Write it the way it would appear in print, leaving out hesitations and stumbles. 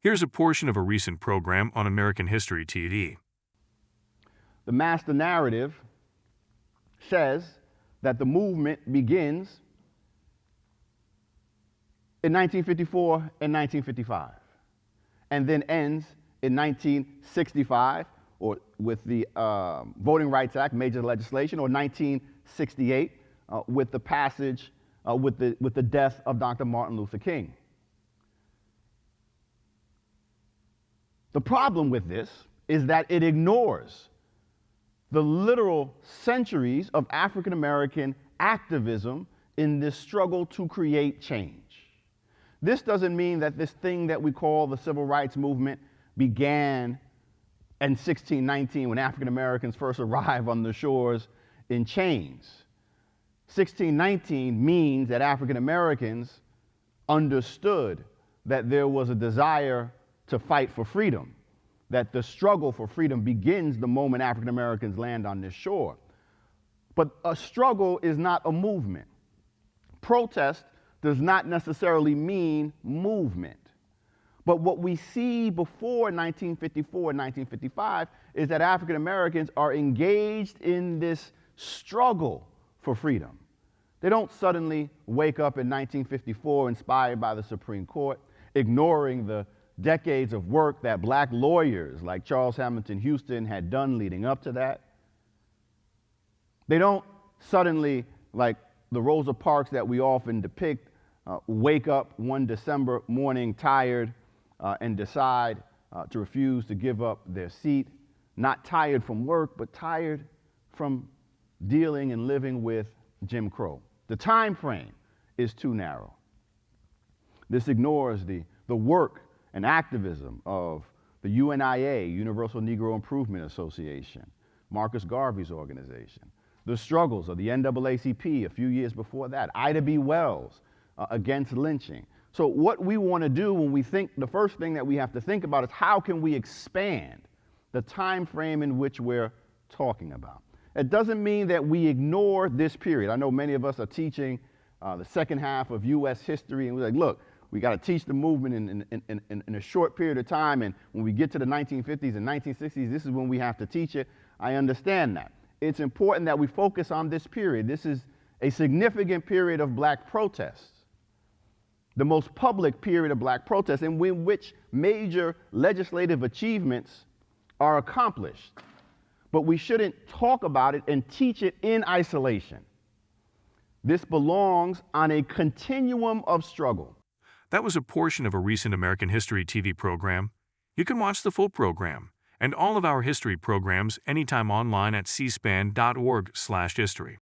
Here's a portion of a recent program on American History TV. The master narrative says that the movement begins in 1954 and 1955, and then ends in 1965, or with the Voting Rights Act, major legislation, or 1968, with the passage, with the death of Dr. Martin Luther King. The problem with this is that it ignores the literal centuries of African American activism in this struggle to create change. This doesn't mean that this thing that we call the civil rights movement began in 1619 when African Americans first arrived on the shores in chains. 1619 means that African Americans understood that there was a desire to fight for freedom, that the struggle for freedom begins the moment African Americans land on this shore. But a struggle is not a movement. Protest does not necessarily mean movement. But what we see before 1954 and 1955 is that African Americans are engaged in this struggle for freedom. They don't suddenly wake up in 1954 inspired by the Supreme Court, ignoring the decades of work that black lawyers like Charles Hamilton Houston had done leading up to that. They don't suddenly, like the Rosa Parks that we often depict, wake up one December morning tired and decide to refuse to give up their seat, not tired from work, but tired from dealing and living with Jim Crow. The time frame is too narrow. This ignores the work and activism of the UNIA, Universal Negro Improvement Association, Marcus Garvey's organization, the struggles of the NAACP a few years before that, Ida B. Wells against lynching. So what we want to do when we think, the first thing that we have to think about is how can we expand the time frame in which we're talking about. It doesn't mean that we ignore this period. I know many of us are teaching the second half of U.S. history, and we're like, look, we got to teach the movement in a short period of time, and when we get to the 1950s and 1960s, this is when we have to teach it. I understand that. It's important that we focus on this period. This is a significant period of black protests, the most public period of black protests, in which major legislative achievements are accomplished. But we shouldn't talk about it and teach it in isolation. This belongs on a continuum of struggle. That was a portion of a recent American History TV program. You can watch the full program and all of our history programs anytime online at cspan.org/history.